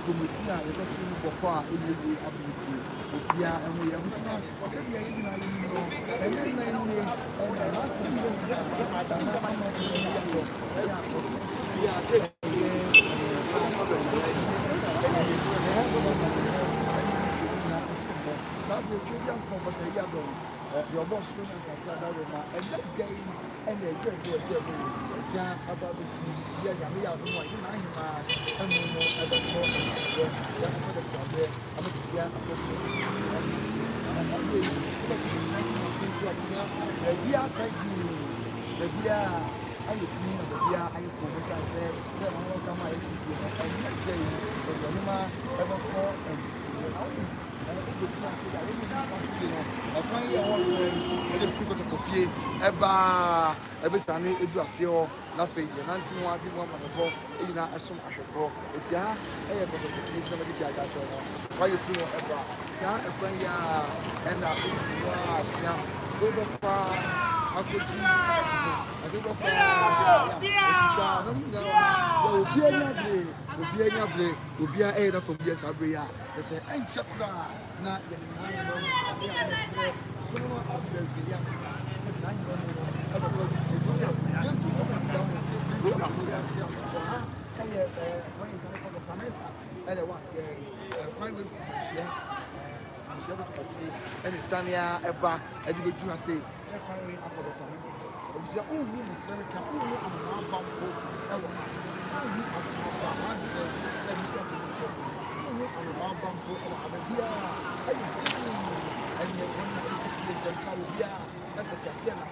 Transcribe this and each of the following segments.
committee a yɛbɛ to no bɔkɔ a ɛyɛ ability obia ɛho yɛ abusua sɛdeɛ yɛ nyinaa yɛ no ɛnɛ na yɛ nie ɛna masɛm sɛ adana ama yɛ yɛ ɛyɛ akɔtɔ so yɛ saa bɛ twa yɛ nkɔmɔ sɛ yɛ adɔm deɛ ɔbɔ soro na asase adɔm ma ɛnɛ gɛn ɛna ɛgya ɛgya ɛgya ɛgya aba bɛtu yɛ nyame yɛ adɔm a yɛn ahema ɛmu no ɛbɛkɔ ɛnsiyɛ yɛakɔ de krabeɛ abɛtubia akɔ so na saa bɛ yi wobɛtu sɛ nasi na ɔte nso abusua baabi aka dii baabi a ayɛ dii na baabi a ayɛ kɔn mu sa sɛ sɛ ɛma wɔn kama ayɛ ti die no ɛnɛ gɛn ɛdi ɔnoma ɛbɛkɔ ɛnfie ɛkwan yɛ hɔ so ɛde fi kɔtɔkɔ fie ɛbaa ɛbɛsane edu ase hɔ n'afɛ yɛ nante ho adi mu amanebɔ ɛnyina ɛsom ahwɛfoɔ eti ha ɛyɛ kɔtɔkɔ fie sinama de bi aga kyerɛ no wayɛ fi hɔ ɛba saa ɛkwan yɛ a ɛna ɛmu a tia ɛbɛ paa akɔgyi ɛbɛ paa ɛti saa na mu nyinaa obi anya bere obi a ɛyɛ na fam yɛ saa bere yɛ a ɛsɛ ɛnkyɛ koraa na yɛ nyinaa no sɔnma abɛbi yɛ nsa ɛna nyinaa no ɛbɛ kɔ bi sɛ ɛti yɛ yɛntu kɔsa fida ho ɛyɛ akɔgyi ahyia ha ɛyɛ wɔn yɛ sɛ ɛkɔ tanisa ɛna ɛwɔ aseɛ kwan wɛ ahyia ahyia bɛ tɔ fie ɛna sanea ɛba ɛde bɛ dwuma se ɛkwan wɛ akɔ tanisa obusua ɔnhu mesrɛ ka ɔnhu amana abampo ɛwɔ ha ɔnhu amana abampo ɛde tɔ fie ɔnhu amana abampo ɛwɔ ha bia ɛyɛ dii ɛnyɛ wɔn na ɛde tɔ ka wɔ bia ɛfɛte aseɛ na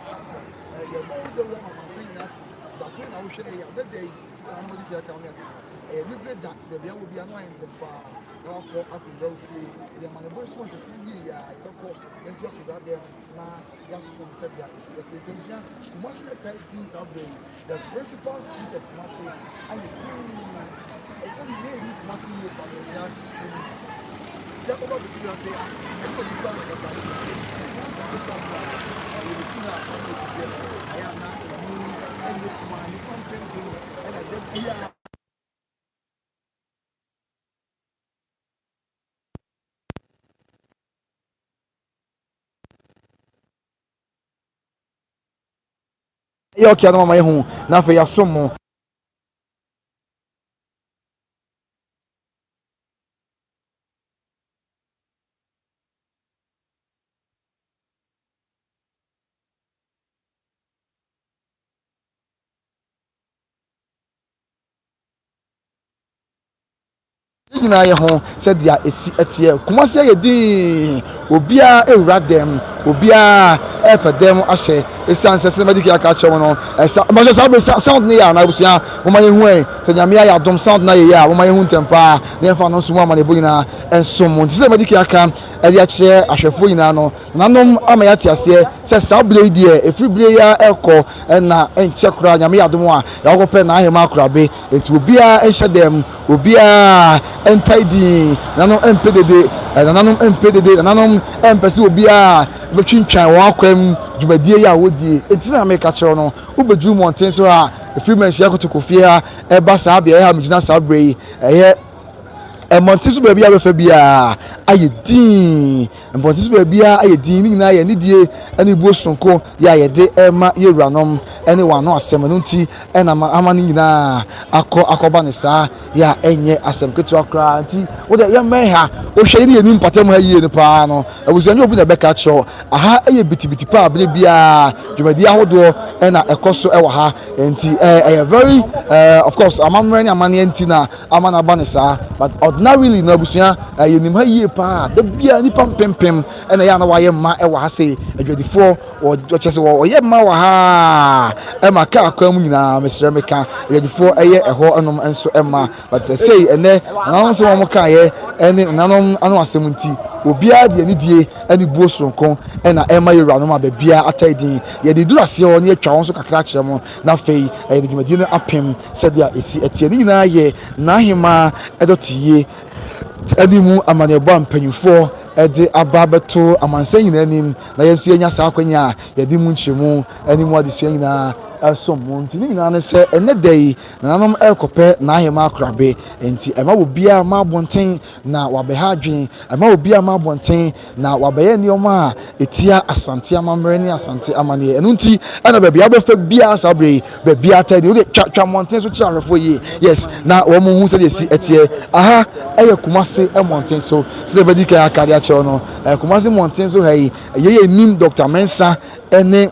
ɛyɛ wɔn de wɔn amansa nyinaa te safo na wohwɛ ɛyɛ ɔdɛdɛ yi sɛ na wɔde fie ka wɔn ate ɛyɛ libre dat baabi a wɔ bia no ayɛ ntɛm paa na wakɔ akɔdwa fie ɛyɛ amanebɔ so ahwɛfo yie a yɛbɛkɔ yɛnso akɔdwa dɛm na yɛasom sɛdeɛ ɛsi ɛtɛntɛm sua Kumasi ɛtɛ teams abɛn the principal street of Kumasi ayɛ cool ɛsɛ ne yɛ ɛni Kumasi yie pa ɛsɛ sɛ ɔba bɛbi ase a ɛkɔ nipa na ɛba akyi Kumasi nipa na ɛyɛ ne tuna sɛ ne titi ɛyɛ ana ɛmu ɛyɛ kuma nipa mpɛmpɛ ɛna dɛ bia yɛ ɔkia no mama yɛ ho na afei yɛasom mo nyinaa yɛ ho sɛdeɛ esi ɛteɛ Kumasi ayɛ din obiara ewura dɛm obiara ɛpɛ dɛm ahyɛ esan sɛ sɛ mɛdi aka kyerɛ no ɛsa mbɔhyɛ saa bɛ sound ne yɛ ana abusua wɔn ayɛ hu ɛ sɛ nyame ayɛ adom sound na yɛ yɛ a wɔn ayɛ hu ntɛmpa ne yɛfa no nso mu ama ne bo nyinaa ɛnsom mo nti sɛ mɛdi aka ɛde akyerɛ ahwɛfoɔ nyinaa no nanom ama yɛ ate aseɛ sɛ saa bere yi deɛ efiri bere yi a ɛkɔ ɛna ɛnkyɛ koraa nyame yɛ adom a yɛakɔ pɛ na ahema akorabe nti obiara ɛnhyɛ dɛm obiara ɛntae din nanom ɛmpɛ dede nananom ɛmpɛ dede nananom ɛmpɛ sɛ obiara bɛtwintwan wɔn akwam dwumadie yi a wɔdie eti na meka kyerɛw no wobɛduru mmɔnten so a efiri mɛnhyia kotoko fie a ɛba saa bea ɛha megyina saa bere yi ɛyɛ mmɔnten so baabi a bɛfa biara ayɛ din mmɔnten so baabi a ayɛ din ne nyinaa yɛ nidie ɛne buo sonko yɛ a yɛde ɛma yɛwuranom ɛne wɔn ano asɛm no nti ɛna ama ne nyinaa akɔba ne saa yɛ a ɛnyɛ asɛm ketewa koraa nti wode yɛmmɛn ha wohwɛ yi ne yɛnim mpatam ha yie no paa no abusuani obi na bɛka kyerɛw aha ɛyɛ bitibiti paa bere biara dwumadie ahodoɔ ɛna ɛkɔ so ɛwɔ ha nti ɛyɛ very of course amammerɛ ne amanneɛ nti na ama no aba ne saa but ordinarily na abusua yɛnim ha yie paa da biara nipa mpempem ɛna yɛ a na wayɛ mma ɛwɔ ha sɛ adwadifoɔ wɔkyɛ sɛ wɔyɛ mma wɔ ha ɛma kaa kwan mu nyinaa mesrɛ meka adwadifoɔ ɛyɛ ɛhɔ ɛnom nso ɛma but sei ɛnɛ nananom sɛ wɔn kaeɛ ɛne nananom ano asɛm nti obiara deɛ ne die ɛne buo sonko ɛna ɛma yɛwuranom a baabiara atae din yɛde duru aseɛ hɔ ne yɛtwa wɔn so kakra kyerɛ mo na afei ɛyɛ de dwumadie no apem sɛdeɛ ɛsi ɛteɛ ne nyinaa yɛ n'ahema ɛdɔte yie ɛde mu amanneɛbɔ mpanyinfoɔ ɛde aba bɛto amansa nyinaa anim na yɛn nso yɛnya saa akwanya a yɛde mu nkyerɛmu ɛne mu adesua nyinaa someone to nana say and the day Nananom Elcope na Asantehemaa krabe enti ema wo bia ma bonten na wabehadwen ema wo bia ma bonten na wabeye nioma etia Asantehemaa mreni Asante amane enu nti ana ba bia befa bia sabre ba bia tade wo twa monten so chiarefo yi yes na wo mu hu se de si etie aha eye Kumase monten so se de badika akade a che no Kumase monten so hayi ye nim Dr. Mensa ene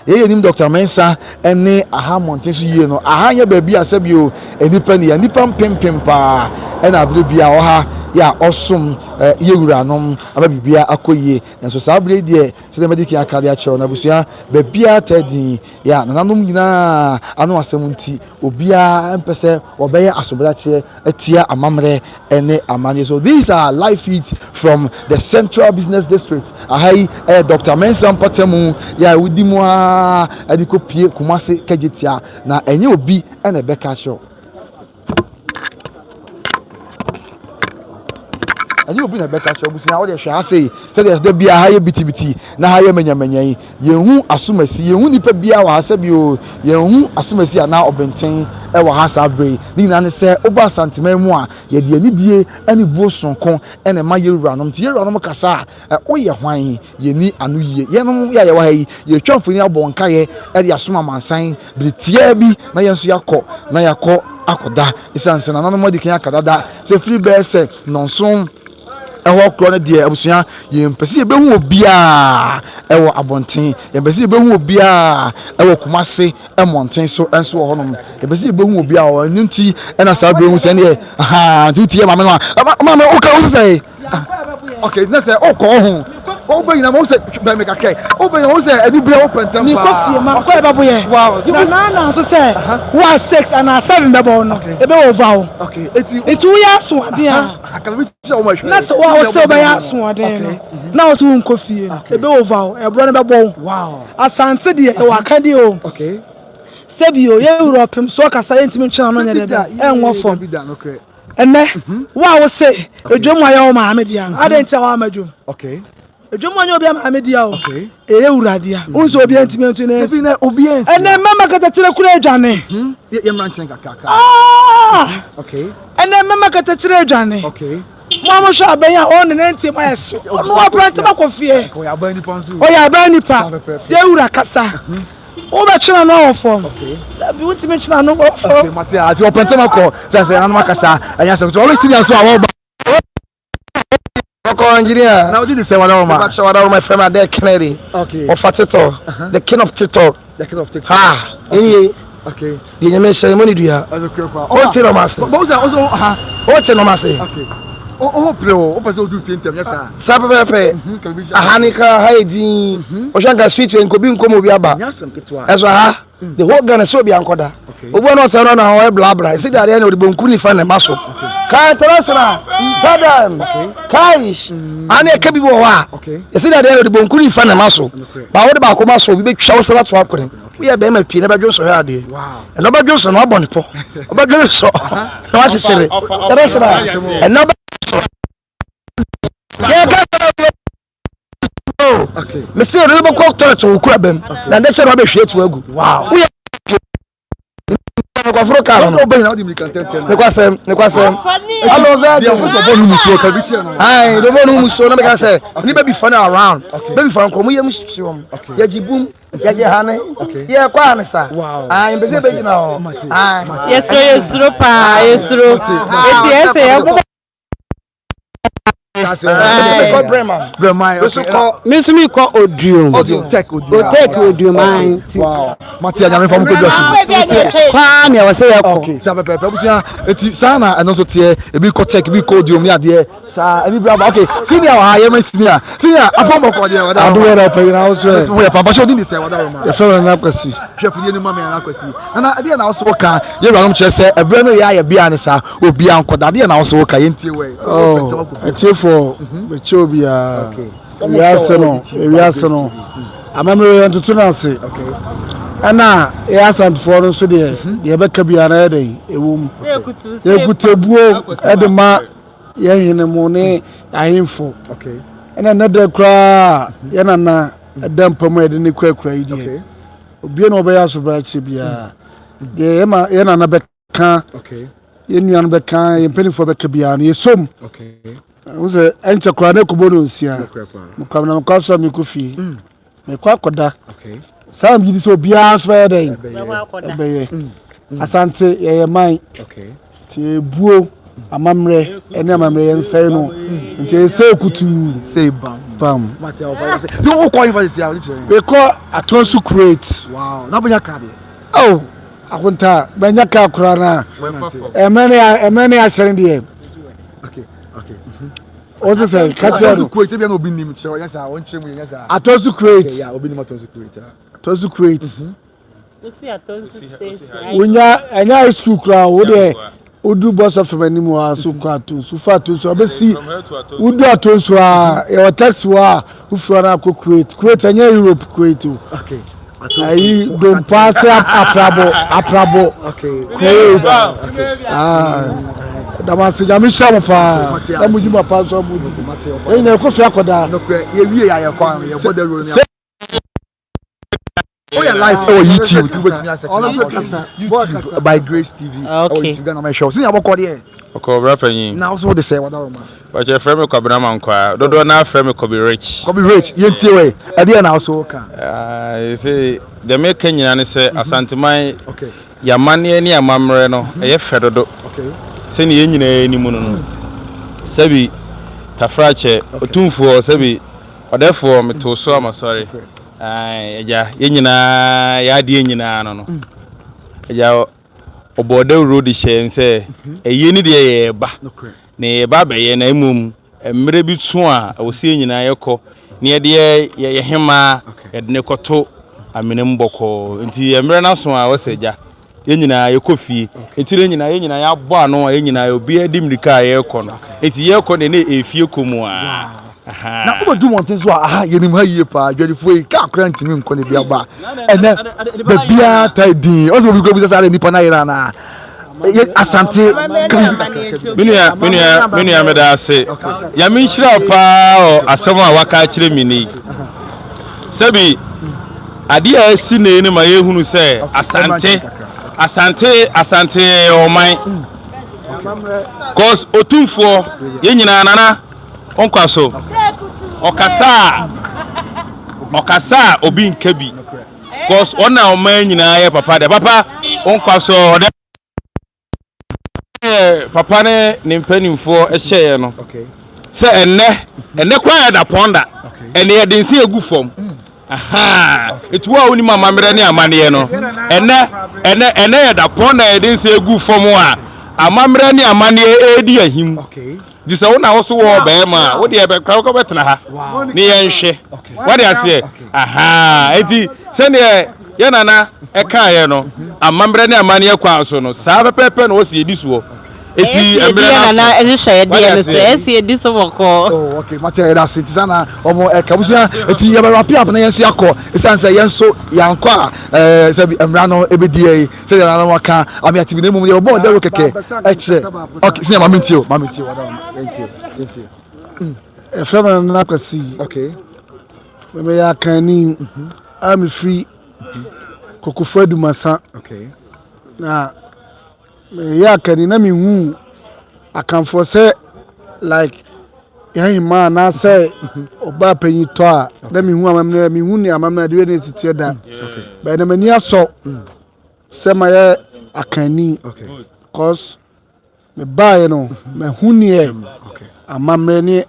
nim Dr. Mensa ene aha monten so yie no aha nya ba bia sabio enipa ni enipa mpempem pa ena abule bia oha ya osum yewuranom ababibia akoyie nso sabre die se de mediki akade a che na busua ba bia tadi ya Nananom nyina anu asemunti obia mpese obeye asobrache atia amamre ene amane. So these are live feeds from the Central Business District. Ahai Dr. Mensa Mpatemu ya udimu adikopie Kumase kajetia na enye obi ene beka show. And you be a better show. Now, they shall say, there be a higher bitty na higher menya. You assume you nipa bia wa hasabio, you assume see now obtain ever has a bray. Nina say, Oba Asantehemaa, ye de any any boson con and a mayu ranum, tear ranum cassa, oh, ye wine, ye need a new year, yenum ya way, ye chum for your bon caye, at the asuma man sign, but tiebi, na yako, na yako, akoda, it's answer another modi can akada, say free bear say, non son. Ewo krone de abusua ye mpese ye behu obia ewo abonten ye mpese ye behu obia ewo Kumase monten so enso honom ye mpese ye behu obia o nti ena sa behu se ne aha nti ye mama no mama o ka o say okay na say o ko ho o be na mo say be me kakrai o be na say edi bia open temper ni kofie ma ko e babo ye wow na so say wa 6 and 7 babo no e be over okay eti wo ya so ade a akala bi che o ma hwe na so wa so be ya so ade no na wo so nkofie e be over e bro no bebo wow Asante de e wa ka de o okay sebio ye Europe so kasa yentimi twena no nya de be enwo fom ene wa wo say edwom ayo ma amedia adenti wa amadwom okay edwom anyo obi amedia o okay eye urade a unso obi antimi ntu na ebi na obi ensi ene mama kata tire kura adwane ye mranchen kakaka okay ene mama kata tire adwane okay mama sha abenya on ne nti ma yeso no aprante makofie o ya bani ponzu o ya bani pa se ura kasa o be china no form okay that be ultimate china no form okay matia ati opente mako say na makasa anya say always serious so awo engineer now did say whatever my friend there Kennedy okay of TikTok the king of TikTok ha any okay the name ceremony do ya o tell us also o tell us okay o pro o paso do fintem yes sir sapepe ahanika haidi o shanga street we nkobi nkomo bi aba eso ha the whole Ghana so bi ankoda obo no tell na ho bla bla see that na odibonkuni fa na maso kai terasra dadam kaish ani e kabi bo wa see that na odibonkuni fa na maso ba wo de ba ko maso bi betwa wo sala to akore we ya be ma pie na ba dwoso ha de wow e no ba dwoso no abone po ba dwoso no wa sere terasra e no okay Mr. Rebo Doctor to Krabem na dey say no be hwe to agu wow we ko afro car no be na odi mi kan tete ne kwasem allo verde so bonu muso ka bi se no ai do bonu muso na be ka say ni be fun around be fun ko mu yem hwom ya jibum ya je hane ye kwa ne sa ai be se be gina o ai yesro pa yesro eti ese me call audio tech man wow Matia nyame fam ko just kwa me was say okay sa pepe busia eti sana eno so tie e bi ko tech bi ko audio me ade sa ani bra okay senior ha ye senior afom ko de wada ado we pe na so we papa show din say wada ma e fe na kwasi chef ni ma me na kwasi na ade na so ka ye bra no che say e bra no ya bia ne sa obi ankoda ade na so ka ye ntie we for the chobia we are no amamre ntutu na se ana e asant for so de ye be ka bia na dey ewum ye kutebuo e de ma ye hene mu ne ahimfo ana na de kra ye na na dem pam e de ne kwakura yi de obi na obaya so ba chi bia ye ema ye na na beka okay ye nuan beka ye penifo beka bia no ye som okay uze enche kra na kubo no nsia mukam na mkaso mi kufi me kwa koda okay sam gidi so bia so ba den ebe asante ye man okay ti buo amamre ene amamre ensai no nti se kutu say bam matia over say so who call you for this year we call atonsu create wow na bonya card oh akunta banya ka kura na emene ya shere die okay ozo say atonsu create be na obi nim chere yes ah won chere mu yes ah atonsu create yeah obi nim atonsu create atonsu create see atonsu unya anya school kura wo de udu boss of manimu aso kwato so fatu so obesi udu atonsu a e taxi wa ufura na ko create anya Europe create okay ayi don pass aprabo okay create damasi jamisha mo pa damu juma pa so mu e na ko fi akoda no kre ye wie ya kwa ye boda ro ni oh your life YouTube to wait me as YouTube by Grace TV okay you gonna my show see aboko there okay bra panyin now so what they say what that man but your friend me kwabena man kwa dodo na friend me kobi rich yentie we e dey na so ka you say the make nyina ne say asanteman okay ya mane ni amamre no eye fedodo okay se ni nyina ni mu no sabi tafrache otumfo sabi odefo meto so am sorry eja nyina ya de nyina no eja obodo road she nse eye ni de ye ba na ye ba be ye na emum emre bi tu a osie nyina yekọ na ye de ye hema ye de ne koto amene mboko nti emre na so a woseja ye nyina yekofie etire nyina ye nyina ya bọ ano ye nyina obi adimrika yekọ no eti yekọ ne efie komu a na ko do monten so ye nim ha yie pa dwadifo yi ka akra ntimi nko ne bia ba ene be bia tadi o so bi ko bi sa nipa na yira na asante minia meda se ya min shira pa o asem a waka kire mi ni sabi ade a si ne ni ma ye hunu se asante o man cause otumfo ye nyina nana onkwaso okasa obi nkabi cause ona o man nyina ye papa de papa onkwaso de papa ne mpanimfo ehye no se enne kwa da ponda enne ye dense egu fom aha etuwa oni mama mere ne amane no enne ye da ponda ye dense egu fom a amamre ne amane edi ahim disa wona wo so wo be ma wo de be kwa ko betena ha ne ye nhwe wo de ase aha eti se ne ye nana eka ye no amamre ne amane kwa so no sa pepe no wo se edi suo eti emre na ehye de no se esi edi so boko oh okay matia da city sana omo kabusia eti ye ba pia na yenso yakọ esanse yenso yankọ se emra no ebedie se na no waka ami ati bi na mum ye bo de ro keke eche okay se mama ntio wada ntio efema na kwasi okay me ya kani am free kokofo dumasa okay na ya kani na mi hu akanfo se like ya ma na say oba panyi to a na mi hu amamna mi hu ni amamna de we sitie da okay ba na mani aso se ma ya akani okay cause me buy no me hu ni e amamna ni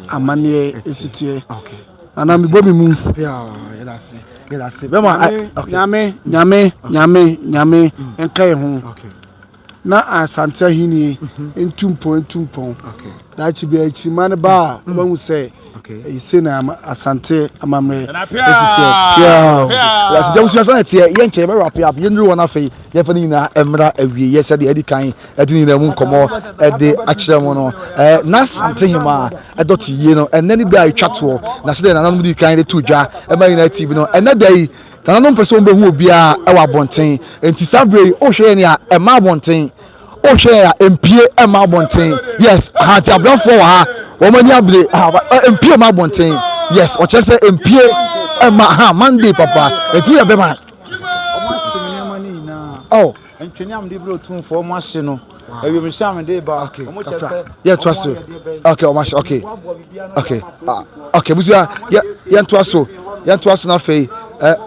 amane sitie okay ana mi bo mi mu ya that's it be ma nyame enkai hu okay na Asantehemaa entumpon okay da chi be chi man ba wan say okay ise na asante amamre esitie ya si jamu suasa etie ye nche be wrap up ye nru wona fe ye fa ni na emra awie ye se de edi kan edi ni na mu nkomo edi akire mu no na Asantehemaa edoti ye no enani da atwato na se de Nananom di kan de tudwa e ma ina TV no enadai Nananom person be hu obia e wa bonten enti sabre o hwe ni a e ma bonten o hwe ya empie e ma bonten yes ha ti ablafo ha wo mani abre empie ma bonten yes o chese empie e ma ha Monday papa enti ya be ma Oh, ntweniam de bro tun for mo ahye no ewe me sham de ba omo chese yeah, to us. Okay, okay. Okay, busia yeah to us na fei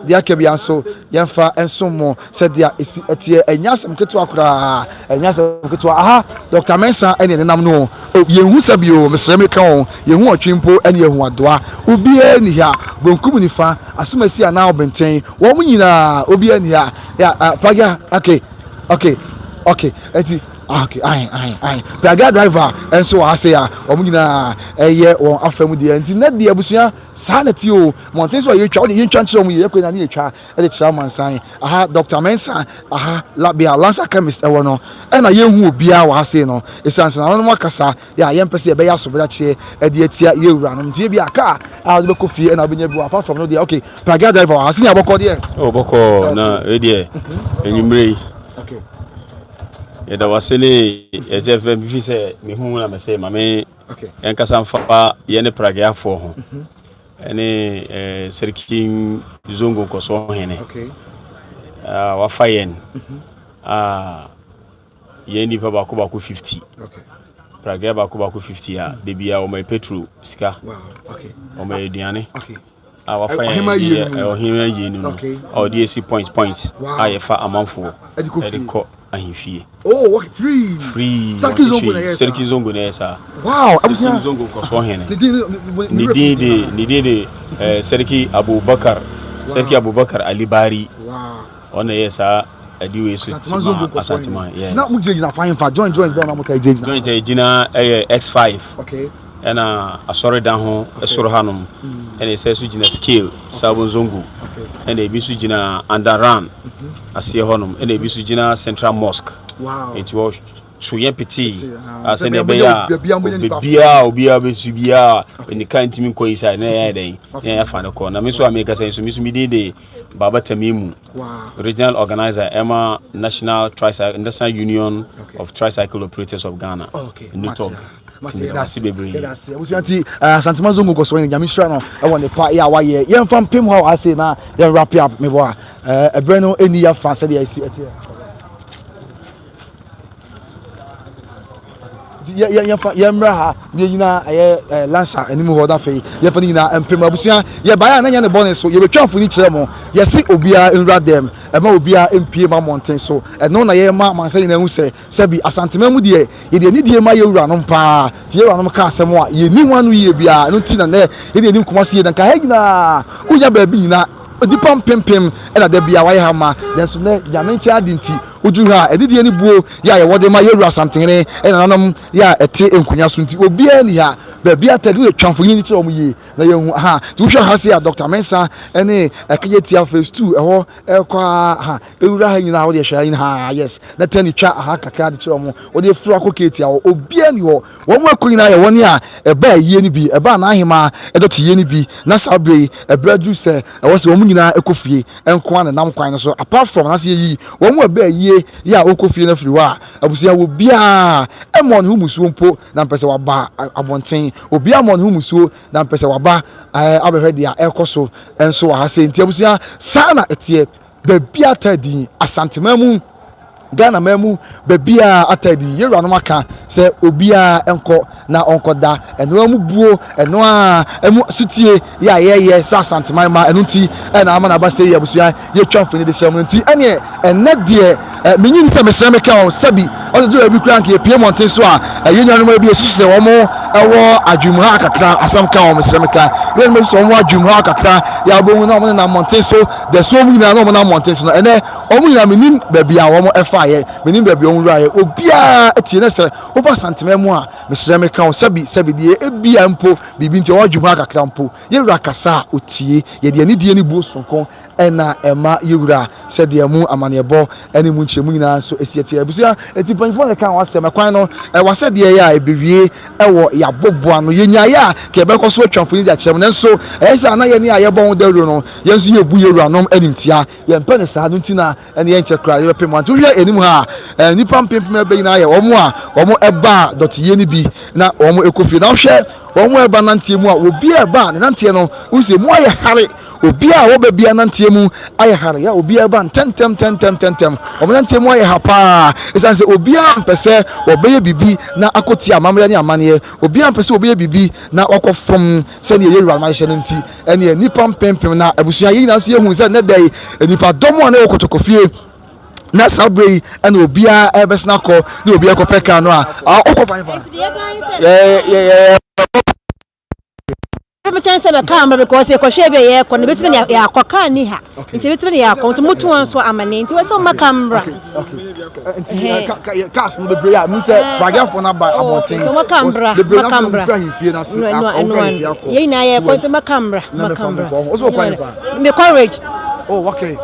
dia ke bia so yemfa enso mo said dia etie enyasem keto akura enyasem keto aha Dr. Mensa ene nenam no yehu sabio mesreme ka on yehu otwempo ene yehu adoa obi eni ha bonkum nifa asomasi ana obenten wo mu nyina obi eni ha ya paga okay eti okay ai praga driver enso wa say ya omu nyina eye won afamu de nti na de abusua sanity o monten so ye twa o de ye twa nkyere omu ye kwena na ye twa e de twa mansan aha Dr. Mensa aha labia lancer chemist e wono e na ye hu obia wa say no esanse na no makasa ya ye mpese ye be ya so bela che e de etia ye wura no nti bia ka a de ko fie e na benya bu apart from no de okay praga driver ha sini aboko de o boko na e de enyumre okay ya da wasele ya jefe bifi se mi hu na me se mame okay en kasa mfa ye ne praga afo ho ene serkin zongo ko so hene okay wa fayen ye ni pa ba ko 50 okay praga ba ko 50 ya de bia o mai petrol sika wow okay o mai diane okay wa fayen o hima ye ni no o de si point aye fa amanfo ediko ahifie oh free Serki zongo na esa wow Serki zongo ko so hene ni de Serki Abubakar Alibari wow ona yesa adiwe so Asantehemaa yes na mu jeji na fine fa join be na mu kai jeji join jina X5 okay ena asore dan ho esoro hanom ena esa so jina scale sabon zongo ena ebi so jina Andaran asie honom ena ebi so jina Central Mosque wow it was suye piti asene be ya obia be subia eni kan timi ko isa na ya den ya fa ne ko na me so ameka sen so mi de Baba Tamimu wow original organizer Emma National Union of Tricycle Operators of Ghana okay Nutog that's it Asantehemaa zongo ko so ni nyame hira no e won ne pa ya wa ye yemfa mpem how I say na ye wrap up me boa ebre no eni ya fa se de isi etie yemra ha ye nyina lancer enimu ho da fe ye fa nyina empem abusia ye baya na nya ne bonus so ye betwa fo ni kire mo ye si obia enra dem e ma obia empie ma mountain so e no na ye ma mansa nyina hu se bi Asantehemaa mu de ye de ni de ma ye wura no pa ti ye wura no ka asem a ye ni wanu ye bia no ti na ne ye de ni komase ye dan ka ha nyina unya ba bi nyina odipa mpempem e na da bia wa ye ha ma den so ne nyamenchi adinti oju ha edidie ni buo ya ye wode ma ye wura Asantehemaa e Nananom ya ete enkunya so nti obia ni ha ba bia tadi we twamfo yin kire omo ye na ye hu ha ti wo hwa ha se ya Dr. Mensa ene akayetia phase 2 eho ekwa ha ewura ha nyina wo de hwa yin ha yes na tani twa ha kakra de kire omo wo de furu akoketi a obia ni ho wo mo akonyina ye woni a eba ye ni bi eba na ahema edote ye ni bi na sabre ebraju se wo se wo nyina ekofie enko na nam kwan no so apart from na se yi wo mo eba ye ya okofie na firi wa abusia wo bia emon hu musuo mpo na mpese wa ba abonten obi amon hu musuo na mpese wa ba abehwe dia ekoso enso wa ha se nti abusia sana etie be bia tadi Asantehemaa mu Ghana memu bebia atadi yewura no maka se obia enko na onkoda eno mu buo eno a emu sutie ya ye sa Asantehemaa eno ti na ama na ba se ye busua ye twamfo ni de hyam nti ene enne de menyin se mesreme ka o sabi o de obi kran ke pie monten so a ye nyanom abi esusu se wo mo ewo adwumha akakra asam ka o mesreme ka ye no so wo adwumha akakra ya bo mu na mo na monten so de so mu nyina na mo na monten so ene o mu nyina menim bebia wo mo aye menim baabi onwura ye obia etie ne se oba Asantehemaa mu a mesreme ka o sabi die ebia mpo bibi nti o dwuma kakra mpo ye wura kasa otie ye de ani die ni bu sonkon ena ema ye wura se de mu amanebo ene mu nchemu nyina so esietie abusia enti mpanimfoɔ ne kan wasɛm kwan no wasɛ deɛ yɛ a ebewie ɛwɔ yaboboa no yɛnya yɛ a ka ɛbɛkɔ so atwa mfoni de akyerɛ mu nanso ɛyɛ sɛ ana yɛ ne a yɛbɔ ho dawuro no yɛn nso yɛbu yɛwuranom animtia yɛmpɛ ne saa no nti na ɛne yɛnkyɛ koraa yɛbɛpɛ mu anto hwɛ anim ha nipa mpempem ɛbɛyi na ayɛ wɔn ɛba dɔteyɛ no bi na wɔn ɛkɔ fie na wohwɛ wɔn ɛba nanteɛ mu a obi ɛba ne nanteɛ no wosie mu ayɛ hare obi a wɔbɛ bia nanteɛ mu ayɛ hare ya obi ɛba ntɛntɛm wɔn nanteɛ mu ayɛ ha paa ɛsan sɛ obi a mpɛ sɛ wɔbɛyɛ bibi na akɔti amammerɛ ne amaneɛ obi a mpɛ sɛ wɔbɛyɛ bibi na ɔkɔ fam sɛnea yɛ wura ahyɛ no nti ɛneɛ nipa mpempem na abusua yɛ nyinaa nso yɛhu sɛ ne dɛ nipa dɔm a na ɛwɔ kotokofie na saa bere yi ɛna obiara ɛbɛsena kɔ na obiara kɔpɛ kaa no a ɔkɔ fanfa Every time I come because you share be kon be sene ya akoka ni ha nti be sene ya akon mutu anso amane nti we so makambra nti cars no be bere a mu se bagafo na ba abotin so makambra ye na ye kon so makambra me courage oh okay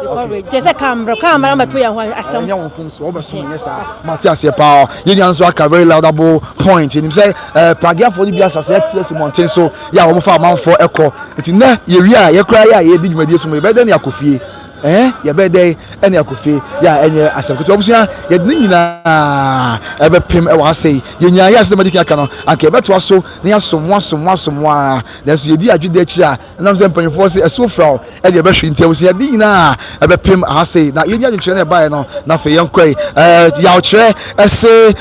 just a camera ma to ya ho asam nya won fum so obeso nya sa Matias ye pa ye nya so aka very laudable point him say bagafo ni bi asase ats mountain so ya wo fa for echo nti na ye wi a ye kra ya ye di dwumadi so mo be de ne akofie ye be de ene akofie ya enye asɛmkoto obusua ye de nyina ebe pem e wa sei ye nya ya asɛm dika ka no anka ebe to aso ne asom a na so ye di adwede akyi a nam sɛ mpanyimfo se ɛso fra e de ebe hwe nti obusua de nyina ebe pem ha sei na ye nya adwene na bae no na fe ye nkoi ya ochre ese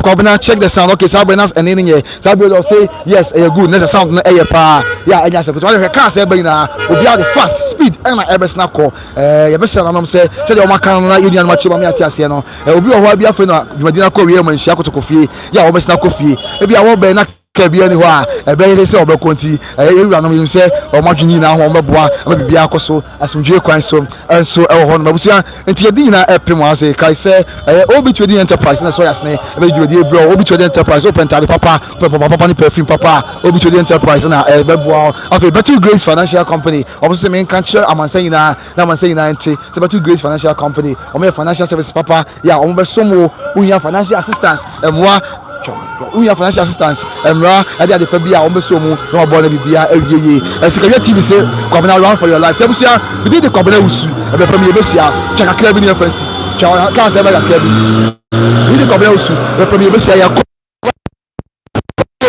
kwabena check the sound okay sabe na ene ne ye sabe do say yes e good na sound na e pa ya enya asɛmkoto wa ka sɛ ebe na obi a the fast speed na ebe snap call ye be sɛ nanom sɛ o maka no na ye nuanu machi ba me ate ase no obi wo ho bia fe no dwumadina kɔ wie man hia kotokofie ya wo be sna kofie e bia wo be na ka bia ni ho a e be yele sɛ obɛkɔ nti ewuranom yim sɛ o madwini na ho mɛboa mabibia akɔ so asomdwe kwan so enso e wo ho no mabusua nti ye di nyina epem ase kai sɛ obi trading enterprise na so yasne e be dwudi ebro obi trading enterprise open tade papa ni perfume papa obi trading enterprise na e bɛboa afi Better Grace Financial Company obviously me kan kyerɛ amansa nyina na amansa nyina nti sɛ Better Grace Financial Company o me financial service papa ya o be somo unya financial assistance emwa financial assistance emra ade ade pa bia o be so mu na obo na bibia awieye sikawia TV say kwabena run for your life tebusia we did the kwabena wusu e be pa me besia twaka kra bi ne fancy twa ka say ba kra bi we did kwabena wusu e be pa me besia ya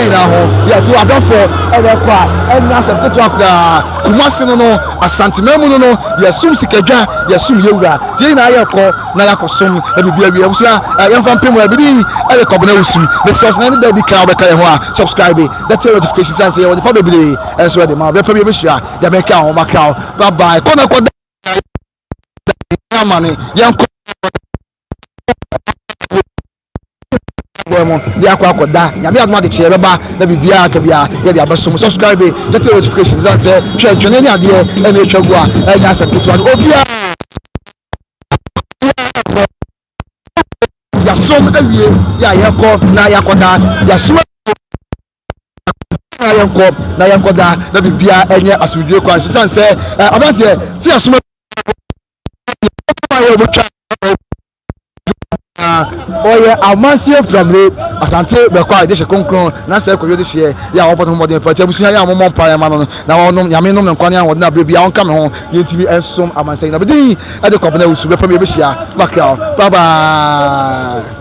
na ho ya to adofo e de kwa enya asɛmkoto akra kumase no Asantehemaa no yɛsum sikadwa yɛsum yewura tie na ayɛkɔ na yakɔsom na bibia wi abusua yɛmfa mpem abidi ɛyɛ kɔbena wusu me sɛ na de ka obɛka yɛ ho a subscribe that notification say yɛ wɔ de probably ɛnso de ma bɛpa bi bɛhyia ya bɛka ho makao bye bye kɔna kɔda amane yɛnkɔ ya kwa koda nyame adoma de kyerɛ bɛba na bibia ka bia yɛ de abasom subscribe let the notifications and say twɛne ne adeɛ ɛna etwa gu a ɛnya asɛpito ade obia yasom awie ya yɛkɔ na yakɔda yasom na yɛnkɔ na yɛnkɔda na bibia ɛnyɛ asomdwe kwan so san sɛ abanteɛ sɛ yasom oye amansie from le asante be kwa de hye konkron na se kwoyo de hye ya obodo modern party abusuya ya momon pa ya ma no na wonom nyame nom nkwane an wode na bre bia wonka me ho yentimi ensom amansie na bedin e de kwabena wusu be pa me be hia makra bye bye.